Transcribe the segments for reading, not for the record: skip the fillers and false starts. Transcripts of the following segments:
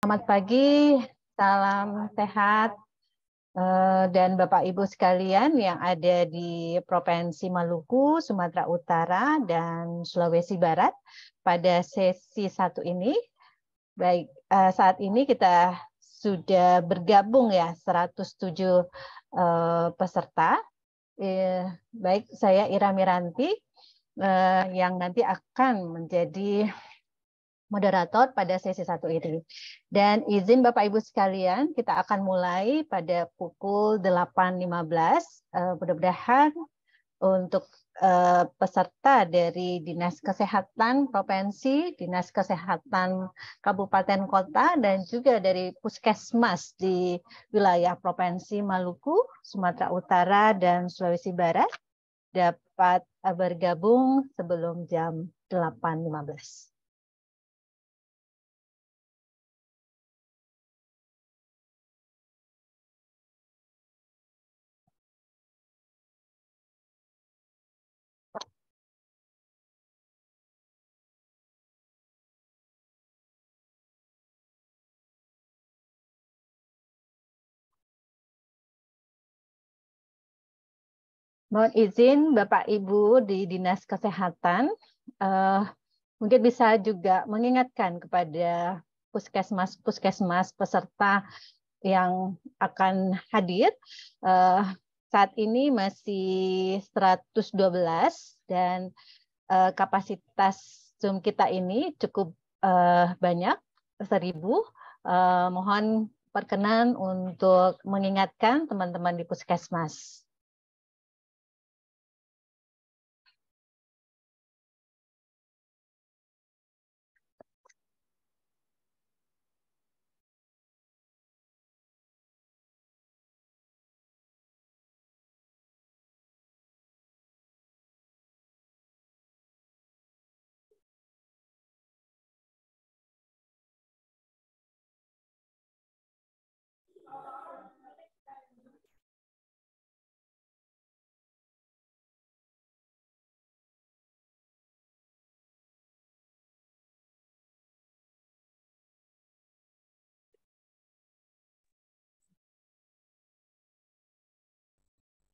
Selamat pagi, salam sehat dan Bapak Ibu sekalian yang ada di Provinsi Maluku, Sumatera Utara, dan Sulawesi Barat pada sesi 1 ini. Baik, saat ini kita sudah bergabung ya 107 peserta. Baik, saya Ira Miranti yang nanti akan menjadi moderator pada sesi 1 ini. Dan izin Bapak Ibu sekalian, kita akan mulai pada pukul 8.15. Mudah-mudahan untuk peserta dari Dinas Kesehatan Provinsi, Dinas Kesehatan Kabupaten Kota, dan juga dari Puskesmas di wilayah Provinsi Maluku, Sumatera Utara, dan Sulawesi Barat dapat bergabung sebelum jam 8.15. Mohon izin Bapak Ibu di Dinas Kesehatan, mungkin bisa juga mengingatkan kepada puskesmas peserta yang akan hadir. Saat ini masih 112 dan kapasitas Zoom kita ini cukup banyak, 1.000. Mohon perkenan untuk mengingatkan teman-teman di puskesmas.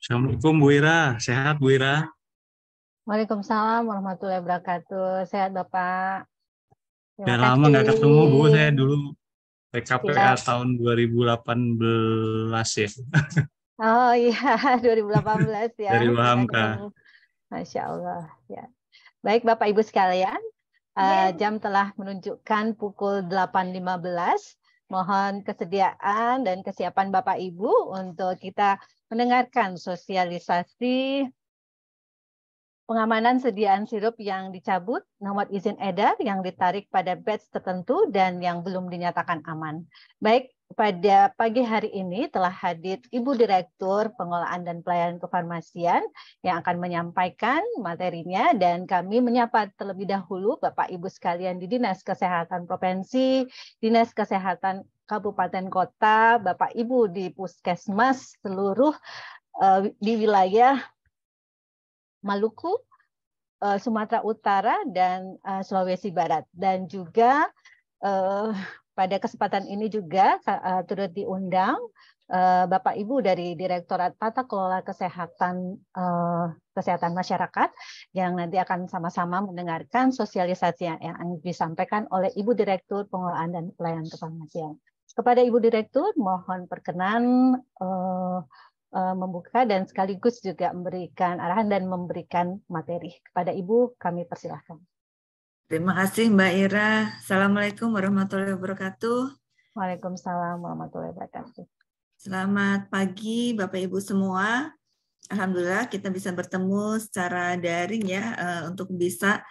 Assalamualaikum Bu Ira, sehat Bu Ira? Waalaikumsalam warahmatullahi wabarakatuh. Sehat Bapak. Terima Udah lama kasih. nggak ketemu Bu, saya dulu PKPA Ya. tahun 2018 ya. Oh iya, 2018 ya Dari kita Wahamka. ketemu. Masya Allah. Ya. Baik Bapak Ibu sekalian, jam telah menunjukkan pukul 8.15. Mohon kesediaan dan kesiapan Bapak Ibu untuk kita mendengarkan sosialisasi pengamanan sediaan sirup yang dicabut, nomor izin edar yang ditarik pada batch tertentu, dan yang belum dinyatakan aman. Baik, pada pagi hari ini telah hadir Ibu Direktur Pengolahan dan Pelayanan Kefarmasian yang akan menyampaikan materinya, dan kami menyapa terlebih dahulu Bapak Ibu sekalian di Dinas Kesehatan Provinsi, Dinas Kesehatan Kabupaten Kota, Bapak Ibu di Puskesmas seluruh di wilayah Maluku, Sumatera Utara, dan Sulawesi Barat. Dan juga pada kesempatan ini juga turut diundang Bapak Ibu dari Direktorat Tata Kelola Kesehatan Masyarakat yang nanti akan sama-sama mendengarkan sosialisasi yang disampaikan oleh Ibu Direktur Pengolahan dan Pelayanan Kefarmasian. Kepada Ibu Direktur, mohon perkenan membuka dan sekaligus juga memberikan arahan dan memberikan materi. Kepada Ibu, kami persilahkan. Terima kasih Mbak Ira. Assalamualaikum warahmatullahi wabarakatuh. Waalaikumsalam warahmatullahi wabarakatuh. Selamat pagi Bapak Ibu semua. Alhamdulillah kita bisa bertemu secara daring ya untuk bisa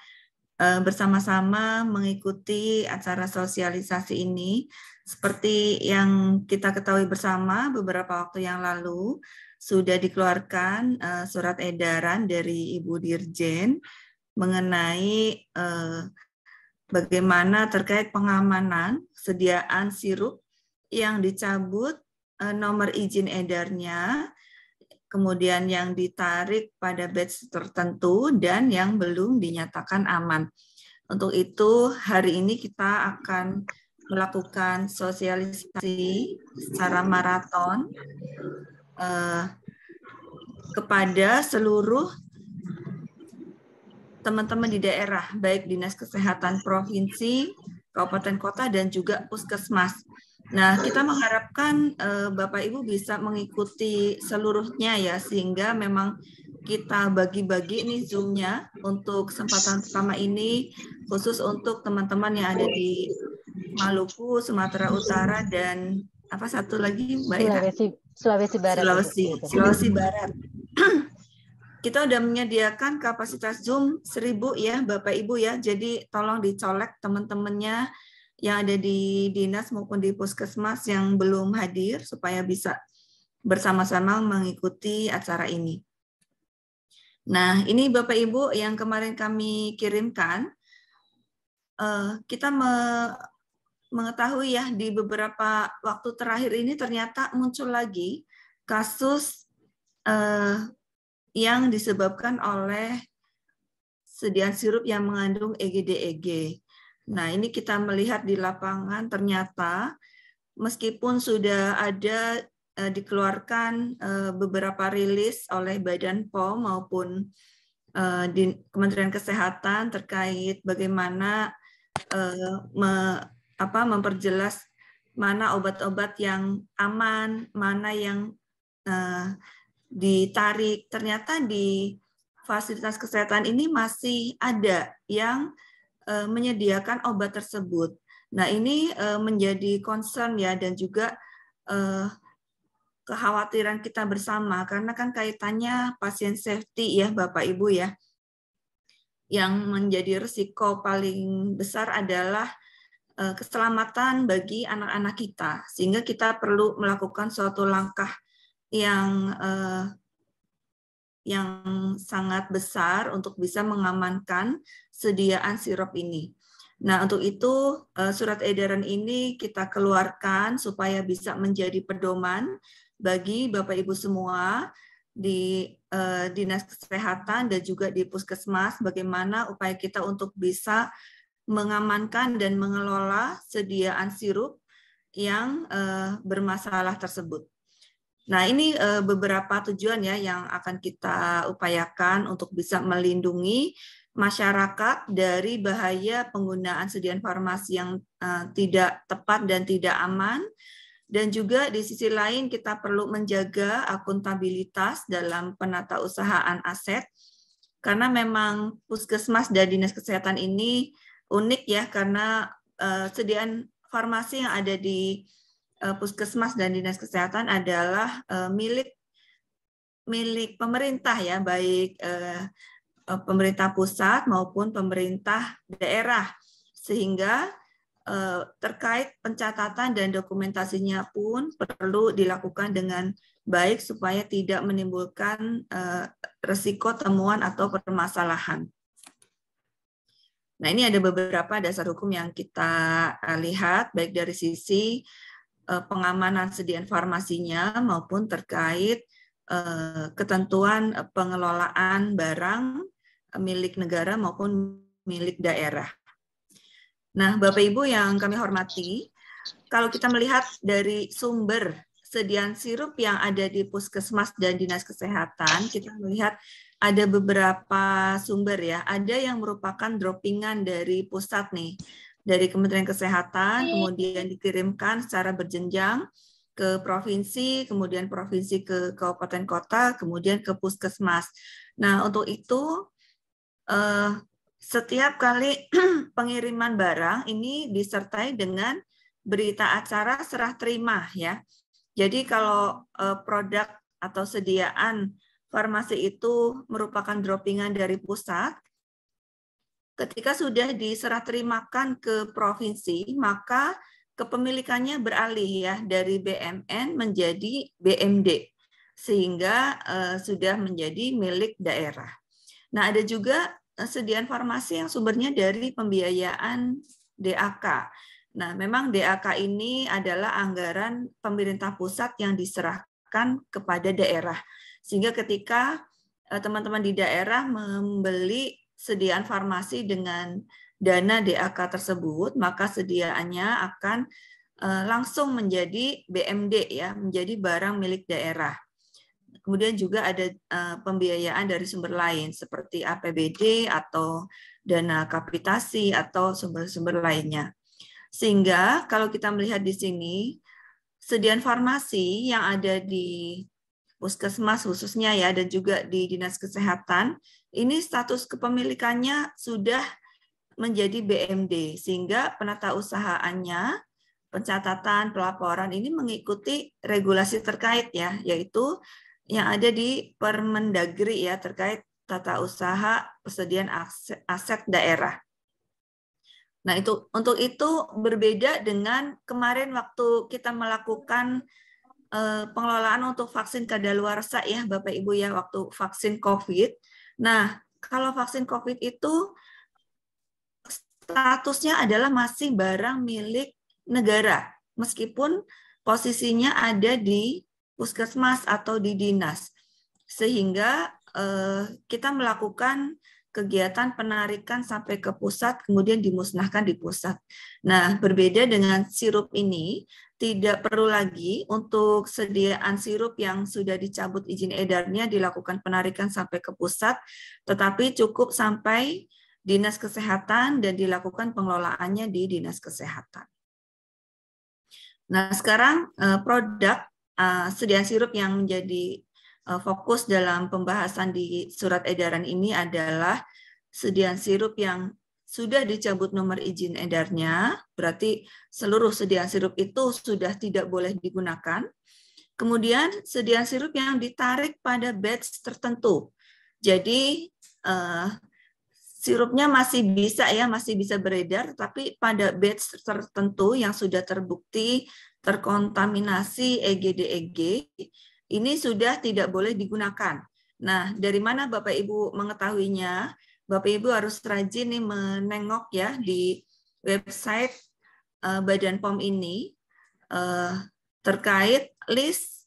bersama-sama mengikuti acara sosialisasi ini. Seperti yang kita ketahui bersama, beberapa waktu yang lalu sudah dikeluarkan surat edaran dari Ibu Dirjen mengenai bagaimana terkait pengamanan sediaan sirup yang dicabut nomor izin edarnya, kemudian yang ditarik pada batch tertentu, dan yang belum dinyatakan aman. Untuk itu, hari ini kita akan melakukan sosialisasi secara maraton kepada seluruh teman-teman di daerah, baik Dinas Kesehatan Provinsi, Kabupaten Kota, dan juga Puskesmas. Nah, kita mengharapkan Bapak Ibu bisa mengikuti seluruhnya ya, sehingga memang kita bagi-bagi nih Zoom-nya untuk kesempatan pertama ini, khusus untuk teman-teman yang ada di Maluku, Sumatera Utara, dan apa satu lagi Mbak Ira? Sulawesi Barat. Sulawesi Barat. Kita udah menyediakan kapasitas Zoom 1000 ya Bapak Ibu ya, jadi tolong dicolek teman-temannya yang ada di dinas maupun di puskesmas yang belum hadir supaya bisa bersama-sama mengikuti acara ini. Nah, ini Bapak Ibu yang kemarin kami kirimkan. Kita mengetahui ya di beberapa waktu terakhir ini ternyata muncul lagi kasus yang disebabkan oleh sediaan sirup yang mengandung EGD-EG. Nah, ini kita melihat di lapangan ternyata meskipun sudah ada dikeluarkan beberapa rilis oleh Badan POM maupun di Kementerian Kesehatan terkait bagaimana memperjelas mana obat-obat yang aman, mana yang ditarik. Ternyata di fasilitas kesehatan ini masih ada yang menyediakan obat tersebut. Nah, ini menjadi concern ya, dan juga kekhawatiran kita bersama, karena kan kaitannya pasien safety ya Bapak Ibu ya. Yang menjadi risiko paling besar adalah keselamatan bagi anak-anak kita, sehingga kita perlu melakukan suatu langkah yang sangat besar untuk bisa mengamankan sediaan sirup ini. Nah, untuk itu surat edaran ini kita keluarkan supaya bisa menjadi pedoman bagi Bapak Ibu semua di Dinas Kesehatan dan juga di Puskesmas, bagaimana upaya kita untuk bisa mengamankan dan mengelola sediaan sirup yang bermasalah tersebut. Nah, ini beberapa tujuan ya yang akan kita upayakan untuk bisa melindungi masyarakat dari bahaya penggunaan sediaan farmasi yang tidak tepat dan tidak aman. Dan juga di sisi lain kita perlu menjaga akuntabilitas dalam penatausahaan aset, karena memang Puskesmas dan Dinas Kesehatan ini unik ya, karena sediaan farmasi yang ada di Puskesmas dan Dinas Kesehatan adalah milik pemerintah ya, baik pemerintah pusat maupun pemerintah daerah, sehingga terkait pencatatan dan dokumentasinya pun perlu dilakukan dengan baik supaya tidak menimbulkan risiko temuan atau permasalahan. Nah, ini ada beberapa dasar hukum yang kita lihat baik dari sisi pengamanan sediaan farmasinya maupun terkait ketentuan pengelolaan barang milik negara maupun milik daerah. Nah, Bapak Ibu yang kami hormati, kalau kita melihat dari sumber sediaan sirup yang ada di Puskesmas dan Dinas Kesehatan, kita melihat ada beberapa sumber ya. Ada yang merupakan droppingan dari pusat nih, dari Kementerian Kesehatan, kemudian dikirimkan secara berjenjang ke provinsi, kemudian provinsi ke kabupaten kota, kemudian ke puskesmas. Nah, untuk itu setiap kali pengiriman barang ini disertai dengan berita acara serah terima ya. Jadi kalau produk atau sediaan farmasi itu merupakan droppingan dari pusat, ketika sudah diserah terimakan ke provinsi, maka kepemilikannya beralih ya dari BMN menjadi BMD, sehingga sudah menjadi milik daerah. Nah, ada juga sediaan farmasi yang sumbernya dari pembiayaan DAK. Nah, memang DAK ini adalah anggaran pemerintah pusat yang diserahkan kepada daerah. Sehingga ketika teman-teman di daerah membeli sediaan farmasi dengan dana DAK tersebut, maka sediaannya akan langsung menjadi BMD ya, menjadi barang milik daerah. Kemudian juga ada pembiayaan dari sumber lain seperti APBD atau dana kapitasi atau sumber-sumber lainnya. Sehingga kalau kita melihat di sini, sediaan farmasi yang ada di puskesmas khususnya ya, dan juga di dinas kesehatan, ini status kepemilikannya sudah menjadi BMD, sehingga penata usahaannya, pencatatan, pelaporan ini mengikuti regulasi terkait ya, yaitu yang ada di Permendagri ya, terkait tata usaha persediaan aset daerah. Nah, untuk itu berbeda dengan kemarin waktu kita melakukan pengelolaan untuk vaksin kadaluarsa ya Bapak Ibu ya, waktu vaksin COVID. Nah, kalau vaksin COVID itu statusnya adalah masih barang milik negara, meskipun posisinya ada di puskesmas atau di dinas. Sehingga kita melakukan kegiatan penarikan sampai ke pusat, kemudian dimusnahkan di pusat. Nah, berbeda dengan sirup ini, tidak perlu lagi untuk sediaan sirup yang sudah dicabut izin edarnya dilakukan penarikan sampai ke pusat, tetapi cukup sampai Dinas Kesehatan dan dilakukan pengelolaannya di Dinas Kesehatan. Nah, sekarang produk sediaan sirup yang menjadi fokus dalam pembahasan di surat edaran ini adalah sediaan sirup yang sudah dicabut nomor izin edarnya, berarti seluruh sediaan sirup itu sudah tidak boleh digunakan. Kemudian sediaan sirup yang ditarik pada batch tertentu. Jadi sirupnya masih bisa beredar, tapi pada batch tertentu yang sudah terbukti terkontaminasi EGD-EG, ini sudah tidak boleh digunakan. Nah, dari mana Bapak Ibu mengetahuinya? Bapak Ibu harus rajin nih menengok ya di website Badan POM ini terkait list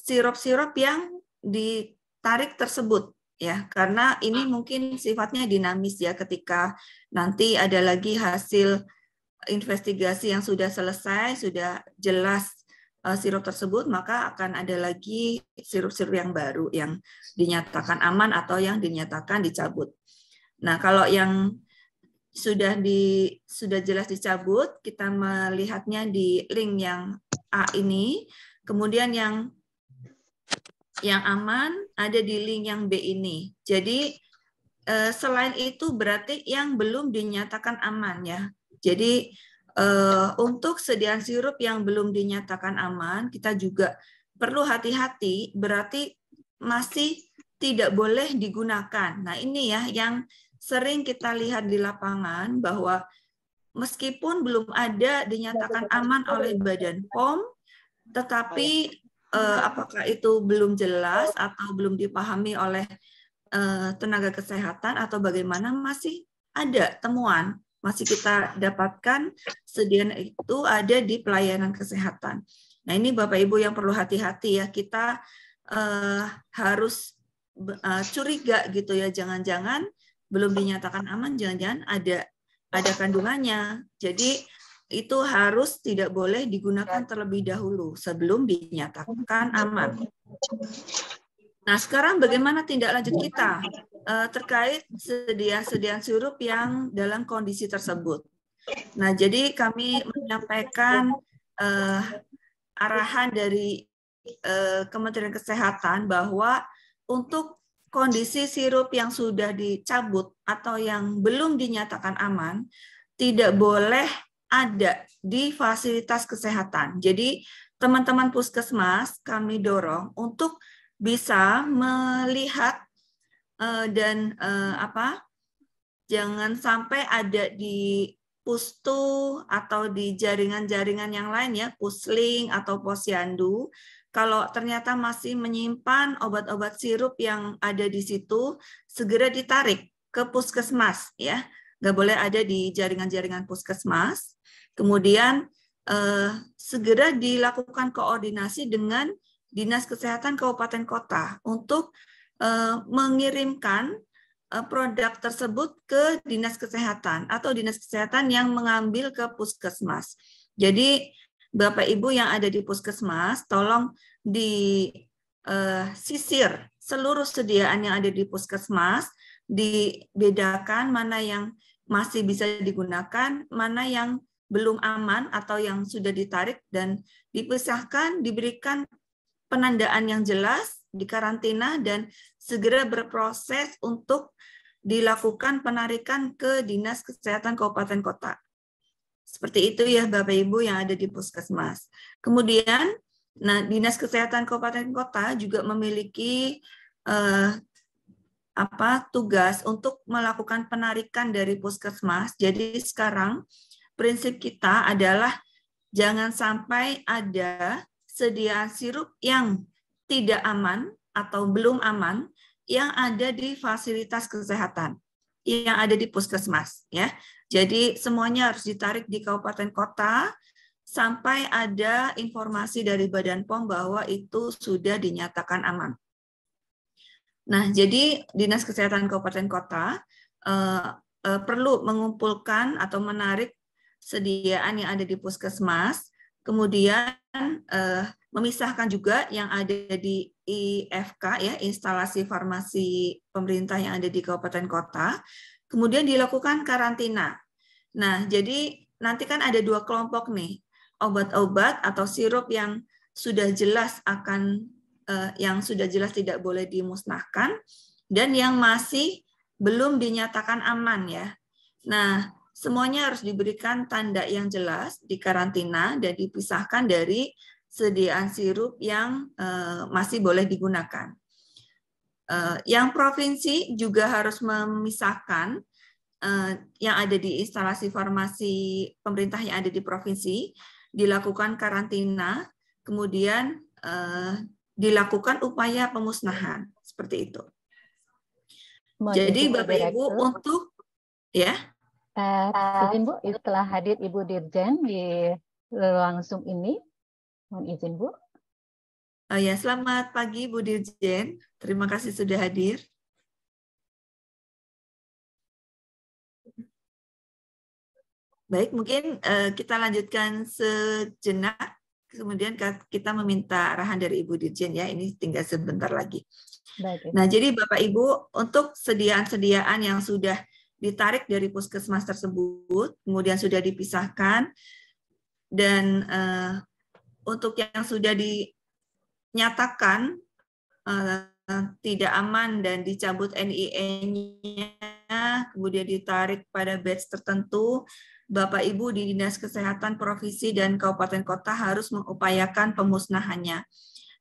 sirup-sirup yang ditarik tersebut. Ya, karena ini mungkin sifatnya dinamis ya, ketika nanti ada lagi hasil investigasi yang sudah selesai, sudah jelas sirup tersebut, maka akan ada lagi sirup-sirup yang baru yang dinyatakan aman atau yang dinyatakan dicabut. Nah, kalau yang sudah jelas dicabut, kita melihatnya di link yang A ini, kemudian yang aman ada di link yang B ini. Jadi selain itu berarti yang belum dinyatakan aman ya. Jadi untuk sediaan sirup yang belum dinyatakan aman, kita juga perlu hati-hati, berarti masih tidak boleh digunakan. Nah, ini ya yang sering kita lihat di lapangan, bahwa meskipun belum ada dinyatakan aman oleh Badan POM, tetapi apakah itu belum jelas atau belum dipahami oleh tenaga kesehatan atau bagaimana, masih ada temuan, masih kita dapatkan sediaan itu ada di pelayanan kesehatan. Nah, ini Bapak Ibu yang perlu hati-hati ya, kita harus curiga gitu ya, jangan-jangan belum dinyatakan aman, jangan-jangan ada kandungannya. Jadi itu harus tidak boleh digunakan terlebih dahulu sebelum dinyatakan aman. Nah, sekarang bagaimana tindak lanjut kita terkait sediaan sirup yang dalam kondisi tersebut? Nah, jadi kami menyampaikan arahan dari Kementerian Kesehatan bahwa untuk kondisi sirup yang sudah dicabut atau yang belum dinyatakan aman tidak boleh ada di fasilitas kesehatan. Jadi teman-teman puskesmas kami dorong untuk bisa melihat dan jangan sampai ada di Pustu atau di jaringan-jaringan yang lain ya, Puslink atau Posyandu. Kalau ternyata masih menyimpan obat-obat sirup yang ada di situ, segera ditarik ke puskesmas ya. Nggak boleh ada di jaringan-jaringan puskesmas. Kemudian segera dilakukan koordinasi dengan Dinas Kesehatan Kabupaten Kota untuk mengirimkan produk tersebut ke dinas kesehatan atau dinas kesehatan yang mengambil ke puskesmas. Jadi Bapak Ibu yang ada di puskesmas, tolong disisir seluruh sediaan yang ada di puskesmas, dibedakan mana yang masih bisa digunakan, mana yang belum aman atau yang sudah ditarik, dan dipisahkan, diberikan penandaan yang jelas, dikarantina, dan segera berproses untuk dilakukan penarikan ke Dinas Kesehatan Kabupaten Kota. Seperti itu ya Bapak Ibu yang ada di puskesmas. Kemudian, Dinas Kesehatan Kabupaten Kota juga memiliki tugas untuk melakukan penarikan dari puskesmas. Jadi sekarang prinsip kita adalah jangan sampai ada sediaan sirup yang tidak aman atau belum aman yang ada di fasilitas kesehatan, yang ada di puskesmas, ya. Jadi semuanya harus ditarik di kabupaten kota sampai ada informasi dari Badan POM bahwa itu sudah dinyatakan aman. Nah, jadi Dinas Kesehatan Kabupaten Kota perlu mengumpulkan atau menarik sediaan yang ada di puskesmas, kemudian memisahkan juga yang ada di IFK, ya, instalasi farmasi pemerintah yang ada di kabupaten kota, kemudian dilakukan karantina. Nah, jadi nanti kan ada dua kelompok nih, obat-obat atau sirup yang sudah jelas tidak boleh dimusnahkan, dan yang masih belum dinyatakan aman, ya. Nah, semuanya harus diberikan tanda yang jelas, dikarantina, dan dipisahkan dari sediaan sirup yang masih boleh digunakan. Yang provinsi juga harus memisahkan yang ada di instalasi farmasi pemerintah yang ada di provinsi, dilakukan karantina, kemudian dilakukan upaya pemusnahan, seperti itu. Jadi Bapak Ibu untuk, ya. Izin Bu, telah hadir Ibu Dirjen di langsung ini. Mohon izin Bu. Ya, selamat pagi Bu Dirjen. Terima kasih sudah hadir. Baik, mungkin kita lanjutkan sejenak. Kemudian kita meminta arahan dari Ibu Dirjen, ya. Ini tinggal sebentar lagi. Baik, nah, jadi Bapak Ibu, untuk sediaan-sediaan yang sudah ditarik dari puskesmas tersebut, kemudian sudah dipisahkan, dan untuk yang sudah dinyatakan tidak aman dan dicabut NIE-nya, kemudian ditarik pada batch tertentu, Bapak Ibu di Dinas Kesehatan Provinsi dan Kabupaten Kota harus mengupayakan pemusnahannya.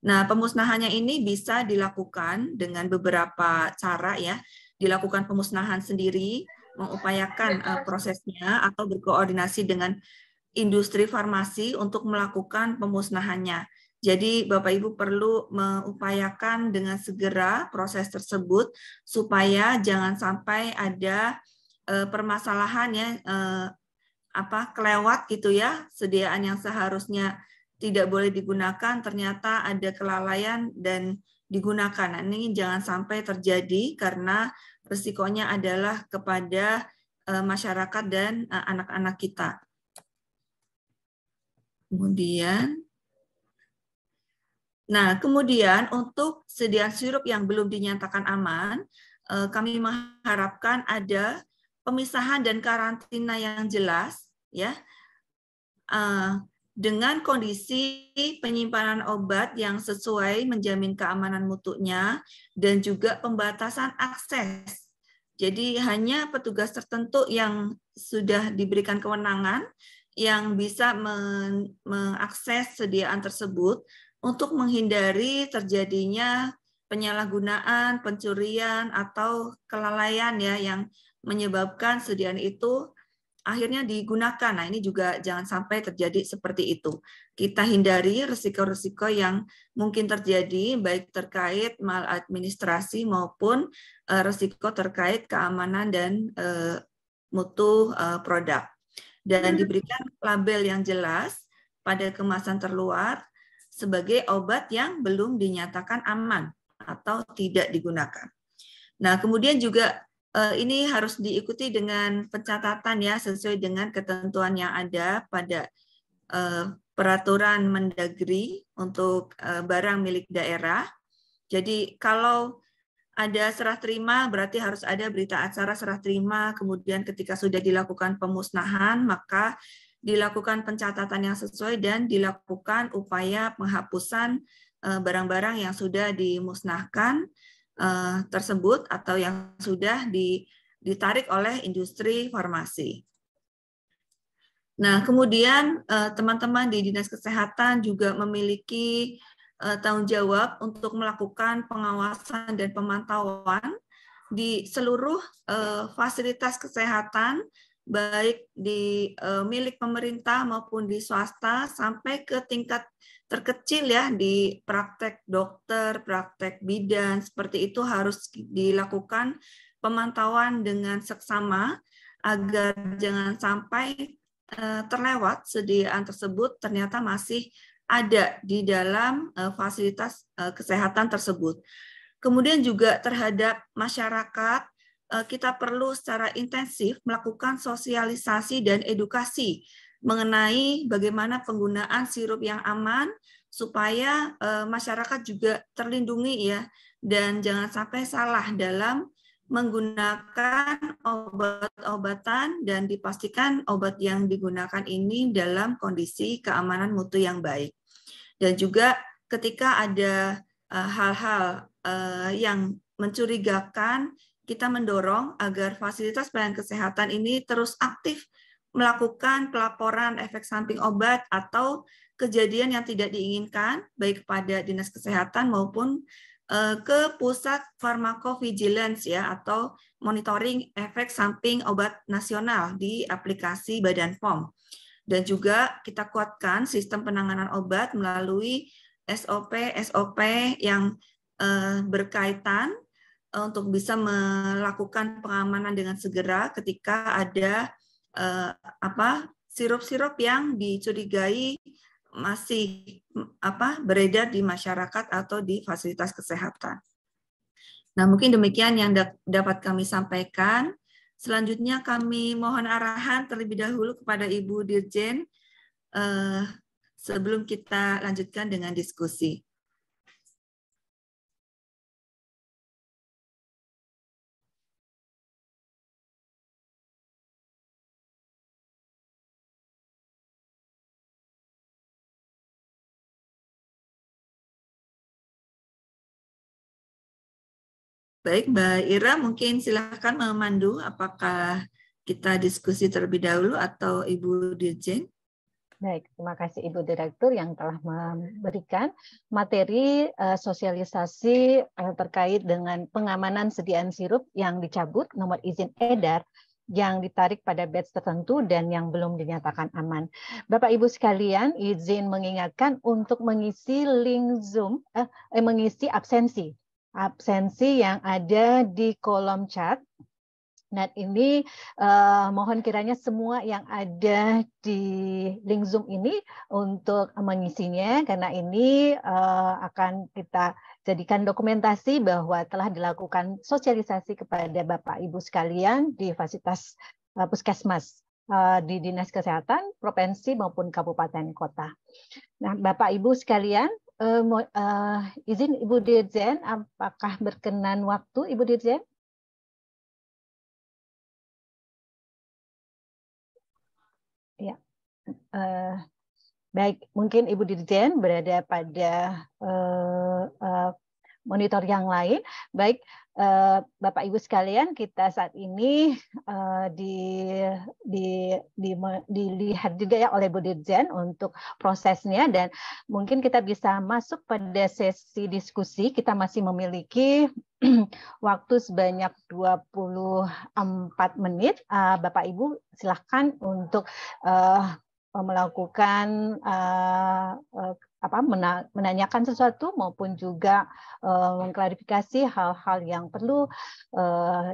Nah, pemusnahannya ini bisa dilakukan dengan beberapa cara, ya. Dilakukan pemusnahan sendiri, mengupayakan prosesnya, atau berkoordinasi dengan industri farmasi untuk melakukan pemusnahannya. Jadi Bapak Ibu perlu mengupayakan dengan segera proses tersebut supaya jangan sampai ada permasalahan, ya, kelewat gitu, ya, sediaan yang seharusnya tidak boleh digunakan ternyata ada kelalaian dan digunakan. Nah, ini jangan sampai terjadi karena risikonya adalah kepada masyarakat dan anak-anak kita. Kemudian untuk sediaan sirup yang belum dinyatakan aman, kami mengharapkan ada pemisahan dan karantina yang jelas, ya, dengan kondisi penyimpanan obat yang sesuai menjamin keamanan mutunya dan juga pembatasan akses. Jadi hanya petugas tertentu yang sudah diberikan kewenangan yang bisa mengakses sediaan tersebut untuk menghindari terjadinya penyalahgunaan, pencurian, atau kelalaian, ya, yang menyebabkan sediaan itu akhirnya digunakan. Nah, ini juga jangan sampai terjadi seperti itu. Kita hindari risiko-risiko yang mungkin terjadi, baik terkait maladministrasi maupun risiko terkait keamanan dan mutu produk. Dan diberikan label yang jelas pada kemasan terluar sebagai obat yang belum dinyatakan aman atau tidak digunakan. Nah, kemudian juga ini harus diikuti dengan pencatatan ya sesuai dengan ketentuan yang ada pada peraturan Mendagri untuk barang milik daerah. Jadi kalau ada serah terima berarti harus ada berita acara serah terima, kemudian ketika sudah dilakukan pemusnahan maka dilakukan pencatatan yang sesuai dan dilakukan upaya penghapusan barang-barang yang sudah dimusnahkan tersebut atau yang sudah ditarik oleh industri farmasi. Nah, kemudian teman-teman di Dinas Kesehatan juga memiliki tanggung jawab untuk melakukan pengawasan dan pemantauan di seluruh fasilitas kesehatan, baik di milik pemerintah maupun di swasta, sampai ke tingkat terkecil ya di praktek dokter, praktek bidan, seperti itu harus dilakukan pemantauan dengan seksama agar jangan sampai terlewat sediaan tersebut ternyata masih ada di dalam fasilitas kesehatan tersebut. Kemudian juga terhadap masyarakat, kita perlu secara intensif melakukan sosialisasi dan edukasi mengenai bagaimana penggunaan sirup yang aman supaya masyarakat juga terlindungi ya, dan jangan sampai salah dalam menggunakan obat-obatan dan dipastikan obat yang digunakan ini dalam kondisi keamanan mutu yang baik. Dan juga ketika ada hal-hal yang mencurigakan, kita mendorong agar fasilitas pelayanan kesehatan ini terus aktif melakukan pelaporan efek samping obat atau kejadian yang tidak diinginkan, baik kepada Dinas Kesehatan maupun ke Pusat Pharmacovigilance ya, atau monitoring efek samping obat nasional di aplikasi Badan POM. Dan juga kita kuatkan sistem penanganan obat melalui SOP yang berkaitan untuk bisa melakukan pengamanan dengan segera ketika ada sirup-sirup yang dicurigai masih beredar di masyarakat atau di fasilitas kesehatan. Nah, mungkin demikian yang dapat kami sampaikan. Selanjutnya kami mohon arahan terlebih dahulu kepada Ibu Dirjen sebelum kita lanjutkan dengan diskusi. Baik, Mbak Ira, mungkin silakan memandu apakah kita diskusi terlebih dahulu atau Ibu Dirjen. Baik, terima kasih Ibu Direktur yang telah memberikan materi sosialisasi terkait dengan pengamanan sediaan sirup yang dicabut nomor izin edar yang ditarik pada batch tertentu dan yang belum dinyatakan aman. Bapak Ibu sekalian, izin mengingatkan untuk mengisi link Zoom, mengisi absensi yang ada di kolom chat. Nah, ini mohon kiranya semua yang ada di link Zoom ini untuk mengisinya, karena ini akan kita jadikan dokumentasi bahwa telah dilakukan sosialisasi kepada Bapak Ibu sekalian di fasilitas puskesmas di Dinas Kesehatan, Provinsi maupun Kabupaten Kota. Nah, Bapak Ibu sekalian, izin Ibu Dirjen, apakah berkenan waktu Ibu Dirjen? Ya, baik. Mungkin Ibu Dirjen berada pada monitor yang lain. Baik, Bapak Ibu sekalian, kita saat ini dilihat juga ya oleh Bu Dirjen untuk prosesnya, dan mungkin kita bisa masuk pada sesi diskusi. Kita masih memiliki waktu sebanyak 24 menit. Bapak Ibu silahkan untuk melakukan menanyakan sesuatu maupun juga mengklarifikasi hal-hal yang perlu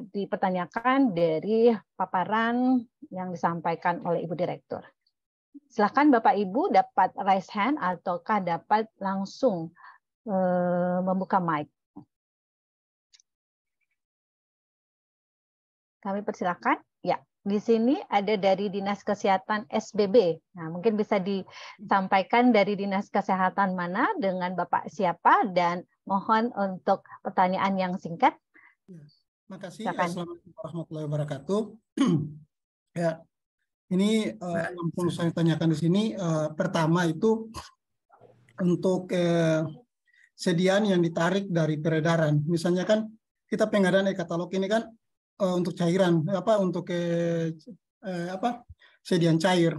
dipertanyakan dari paparan yang disampaikan oleh Ibu Direktur. Silakan Bapak Ibu dapat raise hand ataukah dapat langsung membuka mic. kami persilakan. Ya, di sini ada dari Dinas Kesehatan SBB. Nah, mungkin bisa disampaikan dari Dinas Kesehatan mana dengan Bapak siapa, dan mohon untuk pertanyaan yang singkat. Makasih. Silakan. Assalamualaikum warahmatullahi wabarakatuh. Ya, ini yang perlu saya tanyakan di sini, pertama itu untuk sediaan yang ditarik dari peredaran. Misalnya kan kita pengadaan e-katalog ini kan untuk cairan, untuk sediaan cair.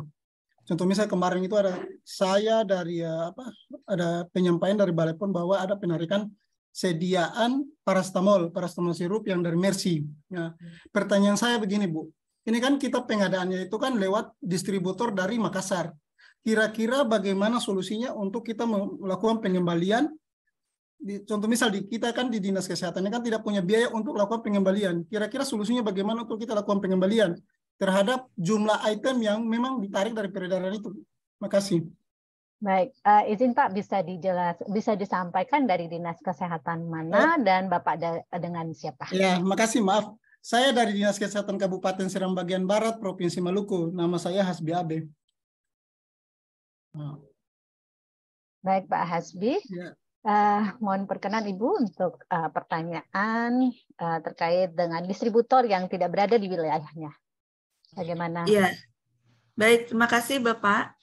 Contoh misalnya kemarin itu ada saya dari ada penyampaian dari Balai PON bahwa ada penarikan sediaan parastamol sirup yang dari Mercy. Nah, pertanyaan saya begini, Bu. Ini kan kita pengadaannya itu kan lewat distributor dari Makassar. Kira-kira bagaimana solusinya untuk kita melakukan pengembalian? Contoh misal kita kan di Dinas Kesehatan ini kan tidak punya biaya untuk melakukan pengembalian. Kira-kira solusinya bagaimana untuk kita lakukan pengembalian terhadap jumlah item yang memang ditarik dari peredaran itu? Makasih. Baik, izin Pak, bisa disampaikan dari Dinas Kesehatan mana dan Bapak dengan siapa? Ya, makasih, maaf. Saya dari Dinas Kesehatan Kabupaten Seram Bagian Barat, Provinsi Maluku. Nama saya Hasbi Abe. Baik, Pak Hasbi. Ya. Mohon perkenan Ibu untuk pertanyaan terkait dengan distributor yang tidak berada di wilayahnya. Bagaimana? Ya, baik. Terima kasih, Bapak.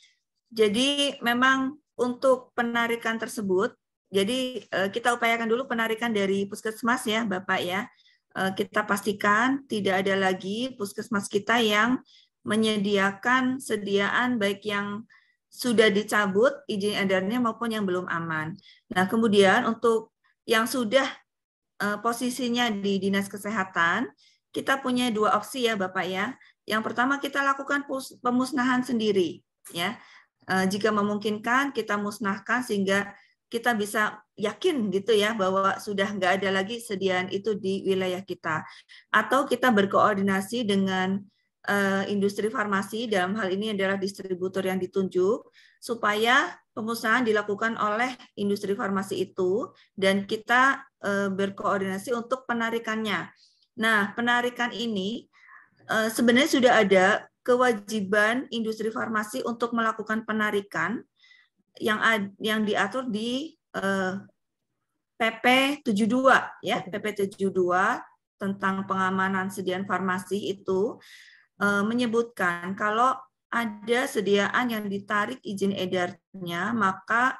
Jadi memang untuk penarikan tersebut, jadi kita upayakan dulu penarikan dari puskesmas ya, Bapak ya. Kita pastikan tidak ada lagi puskesmas kita yang menyediakan sediaan baik yang sudah dicabut izin edarnya maupun yang belum aman. Nah, kemudian untuk yang sudah posisinya di Dinas Kesehatan, kita punya dua opsi ya, Bapak ya. Yang pertama kita lakukan pemusnahan sendiri ya. Jika memungkinkan kita musnahkan sehingga kita bisa yakin gitu ya bahwa sudah nggak ada lagi sediaan itu di wilayah kita. Atau kita berkoordinasi dengan industri farmasi, dalam hal ini adalah distributor yang ditunjuk, supaya pemusnahan dilakukan oleh industri farmasi itu dan kita berkoordinasi untuk penarikannya. Nah, penarikan ini sebenarnya sudah ada kewajiban industri farmasi untuk melakukan penarikan yang diatur di PP 72 ya, PP 72 tentang pengamanan sediaan farmasi itu menyebutkan kalau ada sediaan yang ditarik izin edarnya, maka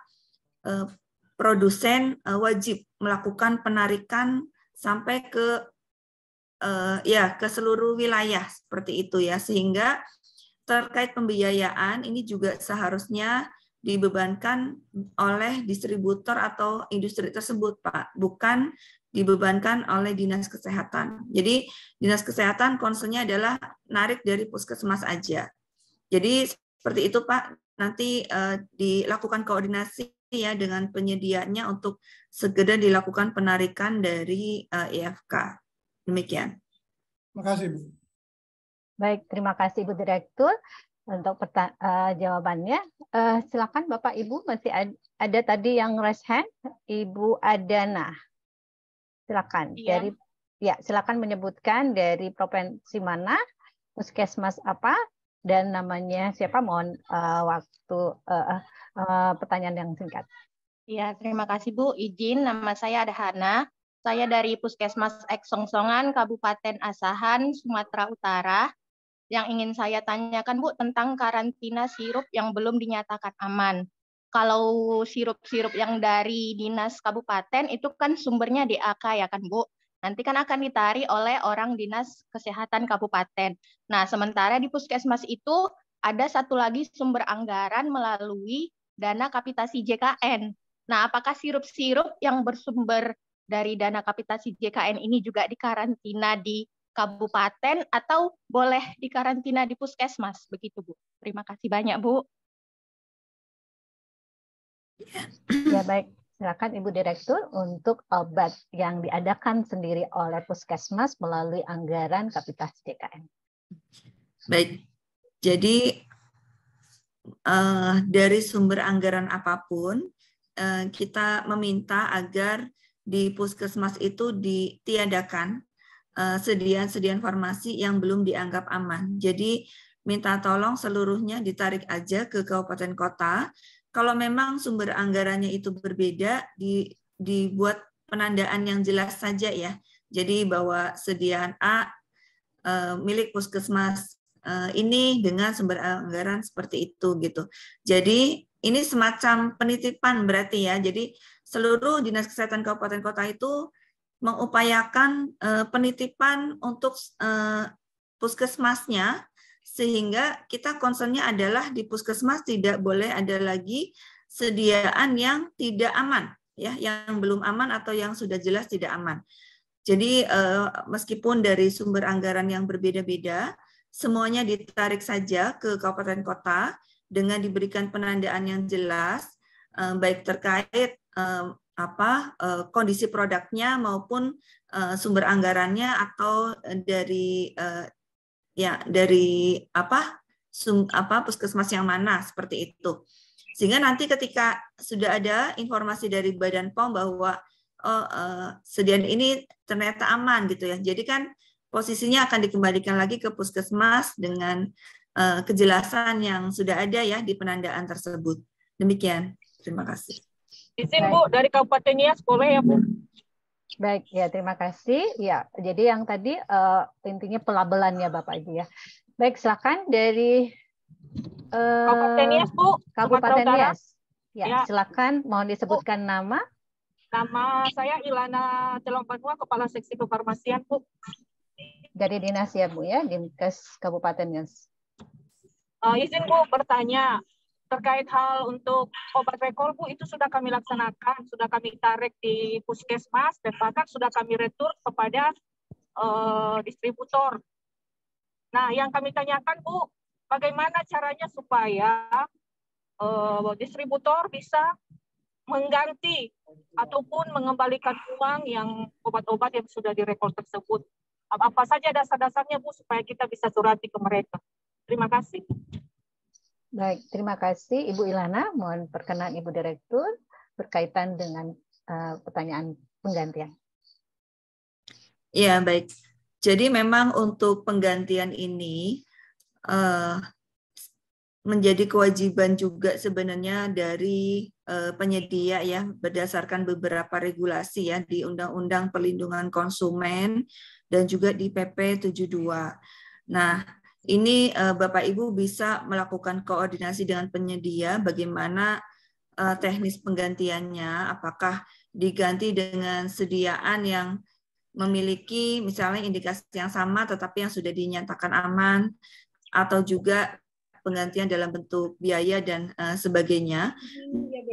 produsen wajib melakukan penarikan sampai ke seluruh wilayah seperti itu ya, sehingga terkait pembiayaan ini juga seharusnya dibebankan oleh distributor atau industri tersebut, Pak, bukan dibebankan oleh Dinas Kesehatan. Jadi Dinas Kesehatan concern-nya adalah narik dari puskesmas aja. Jadi seperti itu, Pak, nanti dilakukan koordinasi ya dengan penyediaannya untuk segera dilakukan penarikan dari IFK. Demikian. Terima kasih, Bu. Baik, terima kasih Ibu Direktur untuk jawabannya. Silakan Bapak Ibu, masih ada tadi yang raise hand, Ibu Adana. Silakan. Ya. Silakan menyebutkan dari provinsi mana, puskesmas apa, dan namanya siapa. Mohon waktu pertanyaan yang singkat. Ya, terima kasih Bu. Izin, nama saya Adhana. Saya dari Puskesmas Eksongsongan, Kabupaten Asahan, Sumatera Utara. Yang ingin saya tanyakan, Bu, tentang karantina sirup yang belum dinyatakan aman. Kalau sirup-sirup yang dari Dinas Kabupaten, itu kan sumbernya DAK ya kan, Bu? Nanti kan akan ditarik oleh orang Dinas Kesehatan Kabupaten. Nah, sementara di Puskesmas itu ada satu lagi sumber anggaran melalui dana kapitasi JKN. Nah, apakah sirup-sirup yang bersumber dari dana kapitasi JKN ini juga dikarantina di kabupaten atau boleh dikarantina di puskesmas? Begitu, Bu. Terima kasih banyak, Bu. Ya, baik. Silakan Ibu Direktur untuk obat yang diadakan sendiri oleh puskesmas melalui anggaran kapitasi JKN. Baik. Jadi dari sumber anggaran apapun, kita meminta agar di puskesmas itu ditiadakan sediaan farmasi yang belum dianggap aman. Jadi minta tolong seluruhnya ditarik aja ke kabupaten kota. Kalau memang sumber anggarannya itu berbeda, dibuat penandaan yang jelas saja ya. Jadi bahwa sediaan A milik puskesmas ini dengan sumber anggaran seperti itu gitu. Jadi ini semacam penitipan berarti ya. Jadi seluruh dinas kesehatan kabupaten kota itu mengupayakan penitipan untuk puskesmasnya, sehingga kita concernnya adalah di puskesmas tidak boleh ada lagi sediaan yang tidak aman, ya, yang belum aman atau yang sudah jelas tidak aman. Jadi meskipun dari sumber anggaran yang berbeda-beda, semuanya ditarik saja ke kabupaten kota dengan diberikan penandaan yang jelas, baik terkait kondisi produknya maupun sumber anggarannya atau dari puskesmas yang mana seperti itu. Sehingga nanti ketika sudah ada informasi dari Badan POM bahwa sediaan ini ternyata aman gitu ya. Jadi kan posisinya akan dikembalikan lagi ke puskesmas dengan kejelasan yang sudah ada ya di penandaan tersebut. Demikian. Terima kasih. Izin Bu, dari Kabupaten Nias boleh ya Bu? Baik, ya terima kasih. Ya, jadi yang tadi intinya pelabelan ya Bapak Ibu ya. Baik, silakan dari Kabupaten Nias Bu. Kabupaten Nias. Ya, silakan. Mohon disebutkan nama. Nama saya Ilana Celompanua, Kepala Seksi Kefarmasian Bu. Dari dinas ya Bu ya, Dinkes Kabupaten Nias. Izin Bu bertanya. Terkait hal untuk obat recall Bu, itu sudah kami laksanakan, sudah kami tarik di puskesmas dan bahkan sudah kami retur kepada distributor. Nah, yang kami tanyakan Bu, bagaimana caranya supaya distributor bisa mengganti ataupun mengembalikan uang yang obat-obat yang sudah direkol tersebut. Apa saja dasar-dasarnya Bu supaya kita bisa surati ke mereka. Terima kasih. Baik, terima kasih Ibu Ilana. Mohon perkenan Ibu Direktur berkaitan dengan pertanyaan penggantian. Ya, baik. Jadi memang untuk penggantian ini menjadi kewajiban juga sebenarnya dari penyedia ya, berdasarkan beberapa regulasi ya di Undang-Undang Perlindungan Konsumen dan juga di PP 72. Nah, ini Bapak Ibu bisa melakukan koordinasi dengan penyedia bagaimana teknis penggantiannya, apakah diganti dengan sediaan yang memiliki misalnya indikasi yang sama tetapi yang sudah dinyatakan aman, atau juga penggantian dalam bentuk biaya dan sebagainya.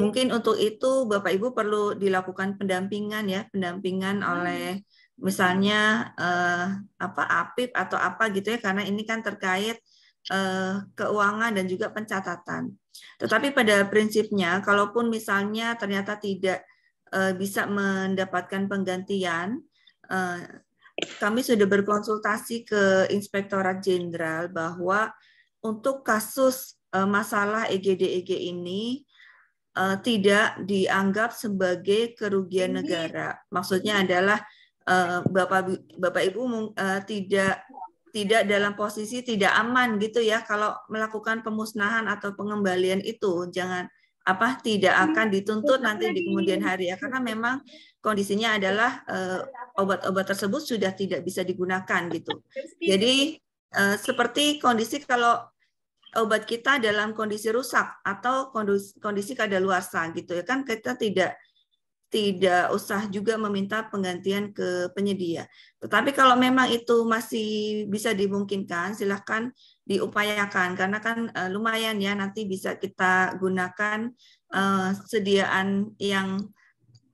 Mungkin untuk itu Bapak Ibu perlu dilakukan pendampingan ya, pendampingan oleh misalnya APIP atau apa gitu ya, karena ini kan terkait keuangan dan juga pencatatan. Tetapi pada prinsipnya, kalaupun misalnya ternyata tidak bisa mendapatkan penggantian, kami sudah berkonsultasi ke Inspektorat Jenderal bahwa untuk kasus masalah EGD-EG ini tidak dianggap sebagai kerugian negara. Maksudnya adalah Bapak Ibu tidak dalam posisi tidak aman gitu ya kalau melakukan pemusnahan atau pengembalian itu, jangan tidak akan dituntut nanti di kemudian hari ya, karena memang kondisinya adalah obat-obat tersebut sudah tidak bisa digunakan gitu. Jadi seperti kondisi kalau obat kita dalam kondisi rusak atau kondisi kadaluarsa gitu ya kan, kita tidak usah juga meminta penggantian ke penyedia. Tetapi kalau memang itu masih bisa dimungkinkan, silahkan diupayakan karena kan lumayan ya, nanti bisa kita gunakan sediaan yang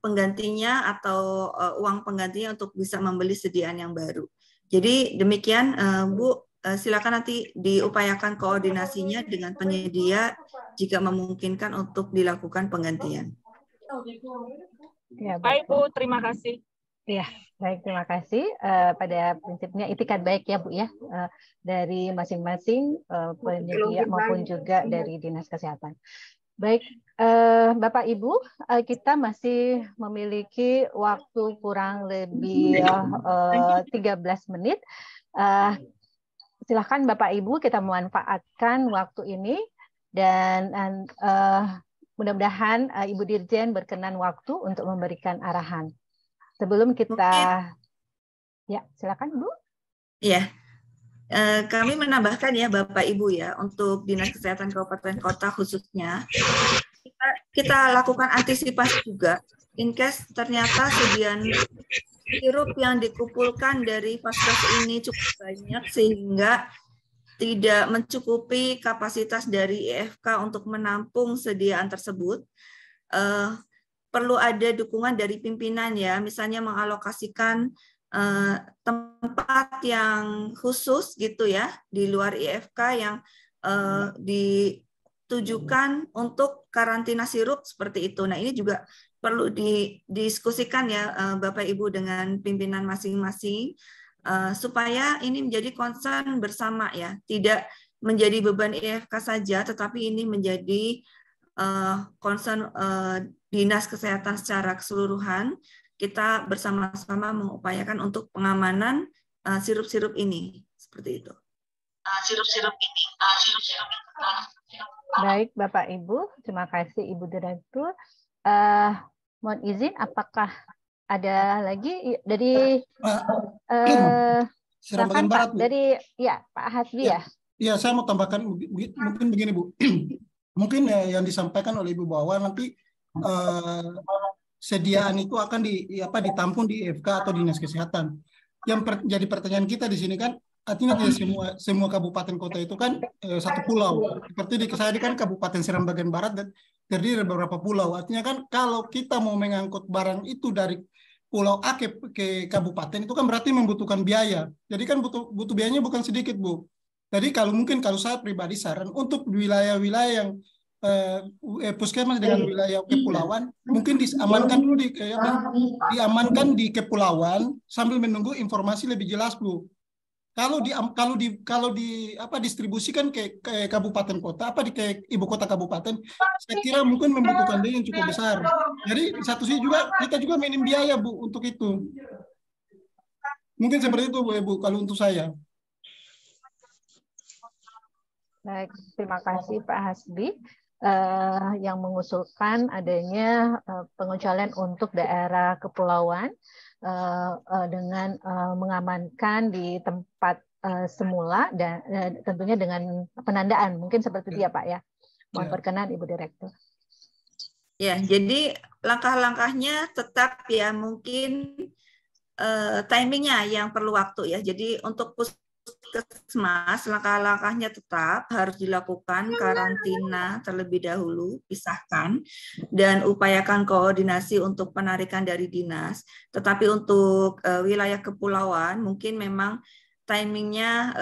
penggantinya atau uang penggantinya untuk bisa membeli sediaan yang baru. Jadi demikian Bu, silakan nanti diupayakan koordinasinya dengan penyedia jika memungkinkan untuk dilakukan penggantian. Ya, baik Bu, terima kasih. Ya, baik, terima kasih. Pada prinsipnya itikat baik ya Bu ya, dari masing-masing penyedia maupun juga dari Dinas Kesehatan. Baik, Bapak Ibu, kita masih memiliki waktu kurang lebih 13 menit. Silakan Bapak Ibu kita memanfaatkan waktu ini dan mudah-mudahan Ibu Dirjen berkenan waktu untuk memberikan arahan. Sebelum kita, ya silakan Bu. Ya. Kami menambahkan ya Bapak Ibu ya, untuk Dinas Kesehatan Kabupaten Kota khususnya, kita lakukan antisipasi juga, in case ternyata sediaan sirup yang dikumpulkan dari vaskes ini cukup banyak sehingga tidak mencukupi kapasitas dari IFK untuk menampung sediaan tersebut. Perlu ada dukungan dari pimpinan ya, misalnya mengalokasikan tempat yang khusus gitu ya di luar IFK yang ditujukan untuk karantina sirup seperti itu. Nah, ini juga perlu didiskusikan ya Bapak Ibu dengan pimpinan masing-masing supaya ini menjadi concern bersama ya, tidak menjadi beban IFK saja, tetapi ini menjadi concern Dinas Kesehatan secara keseluruhan. Kita bersama-sama mengupayakan untuk pengamanan sirup-sirup ini, seperti itu. Baik, Bapak Ibu, terima kasih Ibu Direktur. Mohon izin, apakah ada lagi dari silakan Pak, dari ya Pak Hasbi ya. Ya, saya mau tambahkan mungkin begini Bu. Mungkin yang disampaikan oleh Ibu bahwa nanti sediaan itu akan ditampung di IFK atau Dinas Kesehatan. Yang jadi pertanyaan kita di sini kan, artinya semua kabupaten kota itu kan satu pulau. Seperti di saya kan Kabupaten Seram bagian barat dan terdiri dari beberapa pulau. Artinya kan kalau kita mau mengangkut barang itu dari pulau A ke kabupaten itu kan berarti membutuhkan biaya. Jadi kan butuh biayanya bukan sedikit Bu. Jadi kalau saya pribadi saran untuk wilayah-wilayah yang puskesmas dengan wilayah kepulauan mungkin diamankan dulu diamankan di kepulauan sambil menunggu informasi lebih jelas Bu. Kalau distribusikan ke kabupaten kota ke ibu kota kabupaten, saya kira mungkin membutuhkan biaya yang cukup besar. Jadi satu sisi juga kita juga minim biaya Bu untuk itu. Mungkin seperti itu Bu Ibu kalau untuk saya. Baik, terima kasih Pak Hasbi. Yang mengusulkan adanya pengecualian untuk daerah kepulauan dengan mengamankan di tempat semula dan tentunya dengan penandaan mungkin seperti itu ya Pak ya. Mohon perkenan Ibu Direktur. Ya, jadi langkah-langkahnya tetap ya mungkin timingnya yang perlu waktu ya. Jadi untuk puskesmas, langkah-langkahnya tetap harus dilakukan karantina terlebih dahulu, pisahkan, dan upayakan koordinasi untuk penarikan dari dinas. Tetapi untuk wilayah kepulauan, mungkin memang timingnya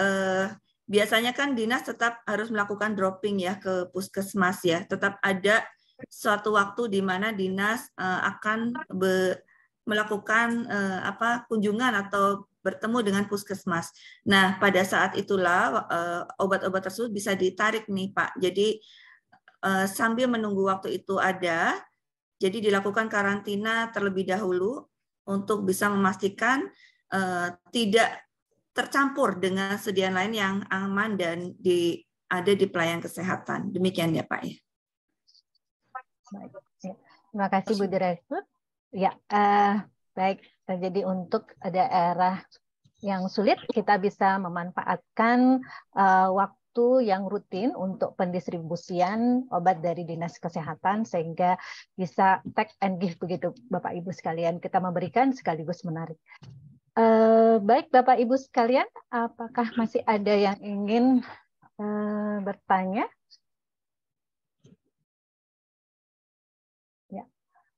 biasanya kan dinas tetap harus melakukan dropping ya ke puskesmas ya. Tetap ada suatu waktu di mana dinas akan melakukan kunjungan atau bertemu dengan puskesmas. Nah, pada saat itulah obat-obat tersebut bisa ditarik nih Pak. Jadi sambil menunggu waktu itu ada, jadi dilakukan karantina terlebih dahulu untuk bisa memastikan tidak tercampur dengan sediaan lain yang aman dan ada di pelayanan kesehatan. Demikian ya Pak ya. Baik. Terima kasih Bu Direktur. Ya, baik. Jadi untuk daerah yang sulit kita bisa memanfaatkan waktu yang rutin untuk pendistribusian obat dari Dinas Kesehatan sehingga bisa take and give begitu Bapak Ibu sekalian, kita memberikan sekaligus menarik. Baik Bapak Ibu sekalian, apakah masih ada yang ingin bertanya?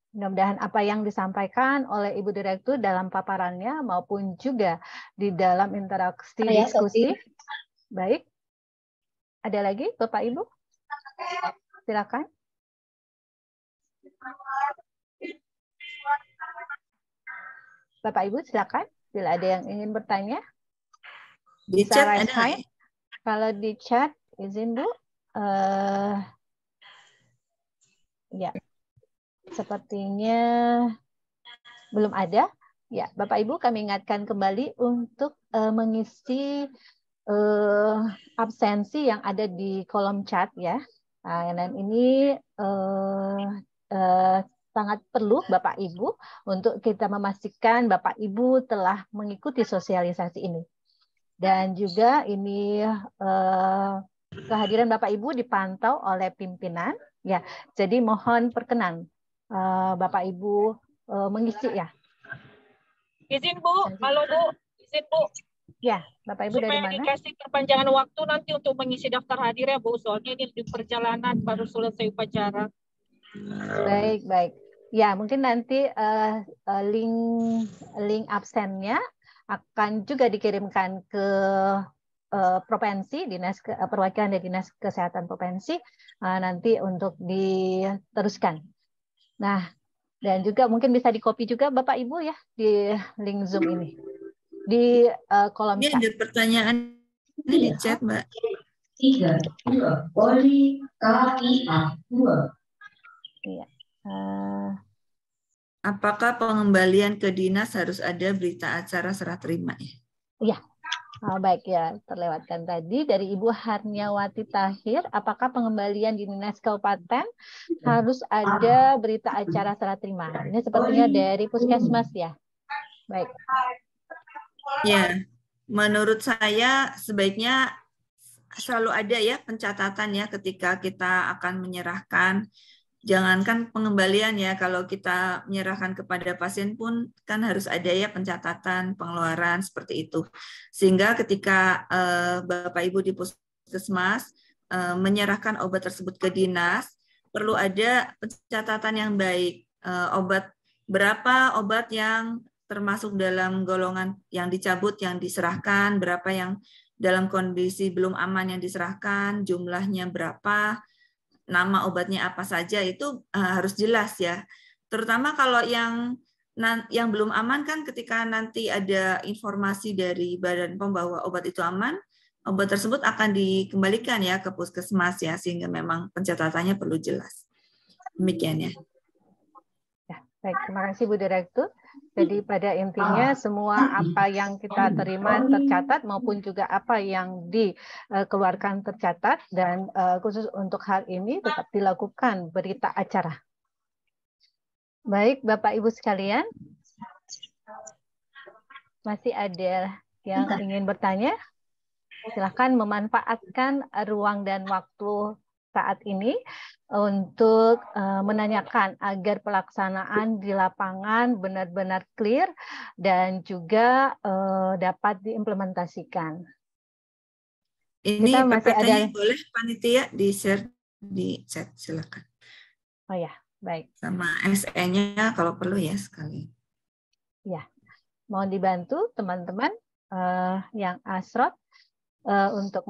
Mudah-mudahan apa yang disampaikan oleh Ibu Direktur dalam paparannya maupun juga di dalam interaksi diskusi. Baik. Ada lagi Bapak Ibu? Silakan. Bapak Ibu silakan. Bila ada yang ingin bertanya. Di chat ada nggak? Kalau di chat izin Bu. Ya, sepertinya belum ada. Ya, Bapak Ibu kami ingatkan kembali untuk mengisi absensi yang ada di kolom chat ya. Nah, dan ini sangat perlu Bapak Ibu untuk kita memastikan Bapak Ibu telah mengikuti sosialisasi ini. Dan juga ini kehadiran Bapak Ibu dipantau oleh pimpinan ya. Jadi mohon perkenan Bapak Ibu mengisi ya. Izin Bu, halo Bu, izin Bu. Ya, Bapak Ibu dari Supaya mana? dikasih perpanjangan waktu nanti untuk mengisi daftar hadir ya Bu, soalnya ini di perjalanan baru selesai upacara. Baik, baik. Ya, mungkin nanti link absennya akan juga dikirimkan ke provinsi, perwakilan dari Dinas Kesehatan Provinsi nanti untuk diteruskan. Nah, dan juga mungkin bisa di-copy juga Bapak Ibu ya di link Zoom ini. Di kolom Ini chat. ada pertanyaan di chat, Mbak. 3, 2, Polri KIA 2. Iya. Apakah pengembalian ke dinas harus ada berita acara serah terima ya? Iya. Baik ya, terlewatkan tadi dari Ibu Harniawati Tahir, apakah pengembalian di Dinas Kabupaten harus ada berita acara serah terima? Ini sepertinya dari Puskesmas ya. Baik. Ya, menurut saya sebaiknya selalu ada ya pencatatan ya ketika kita akan menyerahkan. Jangankan pengembalian ya, kalau kita menyerahkan kepada pasien pun kan harus ada ya pencatatan pengeluaran seperti itu. Sehingga ketika Bapak Ibu di Puskesmas menyerahkan obat tersebut ke dinas, perlu ada pencatatan yang baik. Berapa obat yang termasuk dalam golongan yang dicabut, yang diserahkan, berapa yang dalam kondisi belum aman yang diserahkan, jumlahnya berapa, nama obatnya apa saja, itu harus jelas ya. Terutama kalau yang belum aman kan ketika nanti ada informasi dari Badan POM bahwa obat itu aman, obat tersebut akan dikembalikan ya ke puskesmas ya, sehingga memang pencatatannya perlu jelas. Demikian ya. Baik, terima kasih Bu Direktur. Jadi pada intinya semua apa yang kita terima tercatat maupun juga apa yang dikeluarkan tercatat, dan khusus untuk hal ini tetap dilakukan berita acara. Baik Bapak Ibu sekalian, masih ada yang ingin bertanya? Silakan memanfaatkan ruang dan waktu saat ini untuk menanyakan agar pelaksanaan di lapangan benar-benar clear dan juga dapat diimplementasikan. Ini kita masih ada, boleh panitia di-share di chat, silakan. Oh ya, baik. Sama SE-nya kalau perlu ya sekali. Ya, mohon dibantu teman-teman yang asrot untuk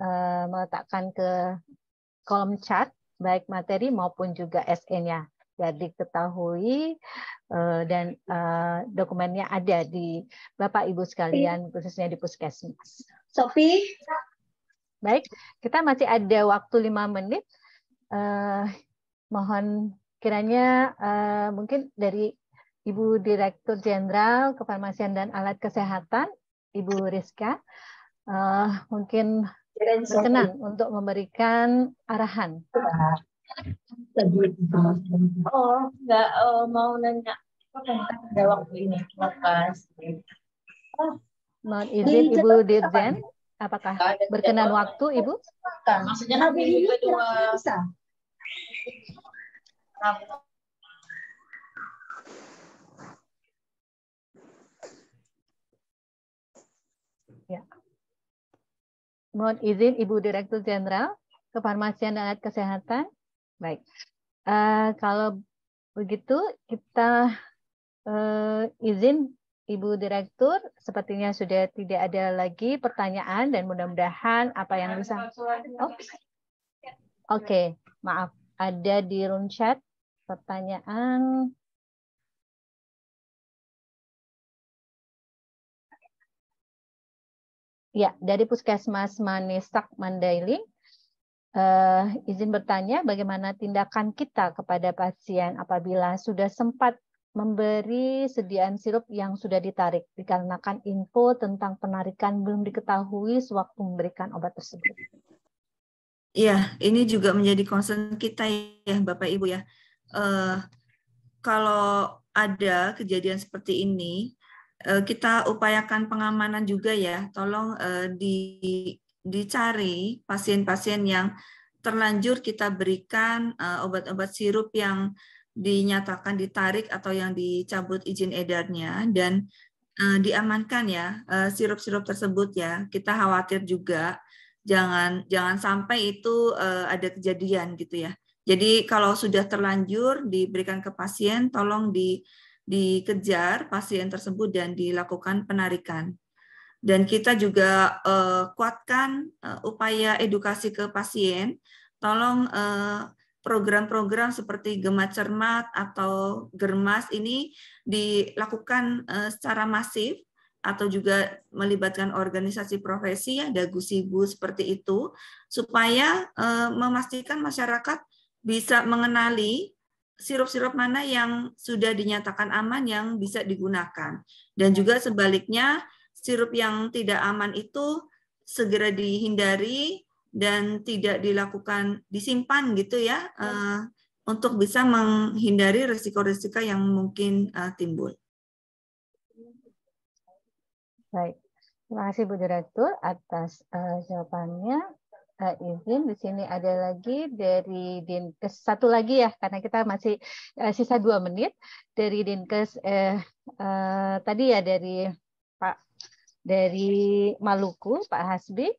meletakkan ke kolom chat baik materi maupun juga SE-nya, biar diketahui dan dokumennya ada di Bapak Ibu sekalian, khususnya di Puskesmas. Sophie. Baik, kita masih ada waktu 5 menit. Mohon kiranya mungkin dari Ibu Direktur Jenderal Kefarmasian dan Alat Kesehatan, Ibu Rizka, mungkin berkenan untuk memberikan arahan. Oh, nggak mau nanya ada waktu ini, lepas. Mohon izin Ibu Dirjen, apakah berkenan waktu Ibu? Maksudnya nanti kedua bisa. Ya. Mohon izin Ibu Direktur Jenderal Kefarmasian dan Alat Kesehatan. Baik. Kalau begitu kita izin Ibu Direktur, sepertinya sudah tidak ada lagi pertanyaan dan mudah-mudahan apa yang bisa. Oke, maaf, ada di room chat pertanyaan. Ya, dari Puskesmas Manisak Mandailing. izin bertanya, bagaimana tindakan kita kepada pasien apabila sudah sempat memberi sediaan sirup yang sudah ditarik dikarenakan info tentang penarikan belum diketahui sewaktu memberikan obat tersebut? Iya, ini juga menjadi concern kita ya, Bapak Ibu ya. Kalau ada kejadian seperti ini, kita upayakan pengamanan juga ya. Tolong dicari pasien-pasien yang terlanjur kita berikan obat-obat sirup yang dinyatakan ditarik atau yang dicabut izin edarnya, dan diamankan ya sirup-sirup tersebut ya. Kita khawatir juga jangan sampai itu ada kejadian gitu ya. Jadi kalau sudah terlanjur diberikan ke pasien, tolong dikejar pasien tersebut dan dilakukan penarikan. Dan kita juga kuatkan upaya edukasi ke pasien. Tolong program-program seperti Gema Cermat atau Germas ini dilakukan secara masif atau juga melibatkan organisasi profesi, ada Gusibu seperti itu, supaya memastikan masyarakat bisa mengenali sirup-sirup mana yang sudah dinyatakan aman yang bisa digunakan. Dan juga sebaliknya, sirup yang tidak aman itu segera dihindari dan tidak dilakukan, disimpan gitu ya, untuk bisa menghindari risiko-risiko yang mungkin timbul. Baik, terima kasih Bu Direktur atas jawabannya. Izin di sini ada lagi dari Dinkes, satu lagi ya karena kita masih sisa 2 menit dari Dinkes tadi ya dari Maluku Pak Hasbi,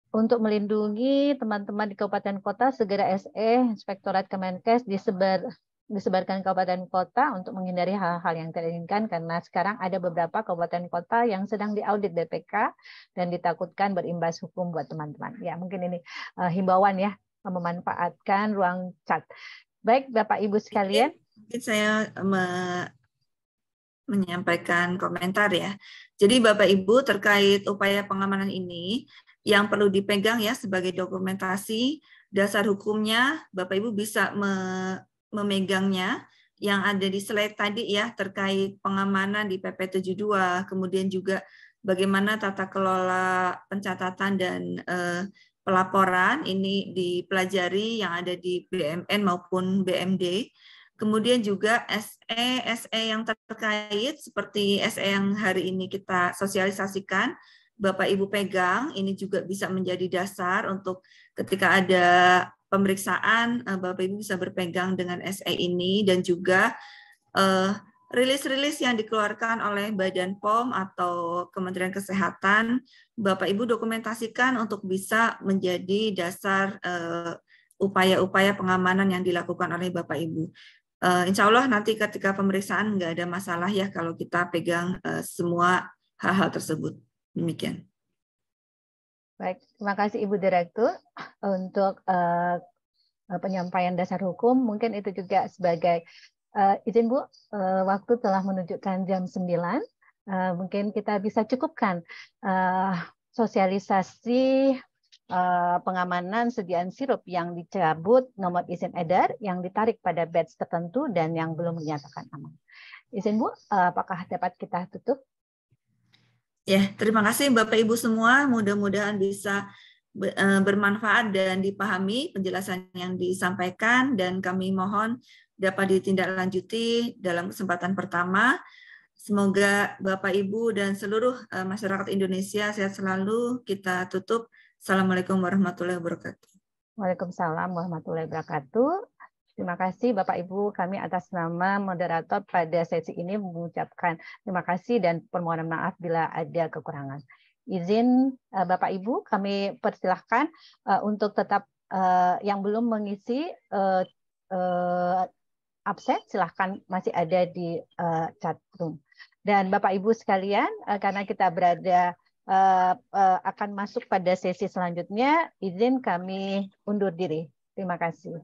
untuk melindungi teman-teman di kabupaten kota segera SE Inspektorat Kemenkes disebarkan kabupaten kota untuk menghindari hal-hal yang tidak diinginkan, karena sekarang ada beberapa kabupaten kota yang sedang diaudit BPK dan ditakutkan berimbas hukum buat teman-teman. Ya, mungkin ini himbauan ya, memanfaatkan ruang chat. Baik, Bapak Ibu sekalian. Mungkin saya menyampaikan komentar ya. Jadi Bapak Ibu terkait upaya pengamanan ini yang perlu dipegang ya sebagai dokumentasi dasar hukumnya, Bapak Ibu bisa memegangnya yang ada di slide tadi ya, terkait pengamanan di PP 72, kemudian juga bagaimana tata kelola pencatatan dan pelaporan ini dipelajari yang ada di BMN maupun BMD. Kemudian juga SE yang terkait seperti SE yang hari ini kita sosialisasikan, Bapak Ibu pegang, ini juga bisa menjadi dasar untuk ketika ada pemeriksaan, Bapak Ibu bisa berpegang dengan SE ini, dan juga rilis-rilis yang dikeluarkan oleh Badan POM atau Kementerian Kesehatan, Bapak Ibu dokumentasikan untuk bisa menjadi dasar upaya-upaya pengamanan yang dilakukan oleh Bapak Ibu. Insya Allah nanti ketika pemeriksaan nggak ada masalah ya kalau kita pegang semua hal-hal tersebut. Demikian. Baik, terima kasih Ibu Direktur untuk penyampaian dasar hukum. Mungkin itu juga sebagai izin Bu, waktu telah menunjukkan jam 9. Mungkin kita bisa cukupkan sosialisasi pengamanan sediaan sirup yang dicabut nomor izin edar yang ditarik pada batch tertentu dan yang belum dinyatakan aman. Izin Bu, apakah dapat kita tutup? Ya, terima kasih Bapak Ibu semua. Mudah-mudahan bisa bermanfaat dan dipahami penjelasan yang disampaikan, dan kami mohon dapat ditindaklanjuti dalam kesempatan pertama. Semoga Bapak Ibu dan seluruh masyarakat Indonesia sehat selalu. Kita tutup. Assalamualaikum warahmatullahi wabarakatuh. Waalaikumsalam warahmatullahi wabarakatuh. Terima kasih Bapak Ibu, kami atas nama moderator pada sesi ini mengucapkan terima kasih dan permohonan maaf bila ada kekurangan. Izin Bapak Ibu, kami persilahkan untuk tetap yang belum mengisi absen, silahkan masih ada di chat room. Dan Bapak Ibu sekalian, karena kita berada akan masuk pada sesi selanjutnya, izin kami undur diri. Terima kasih.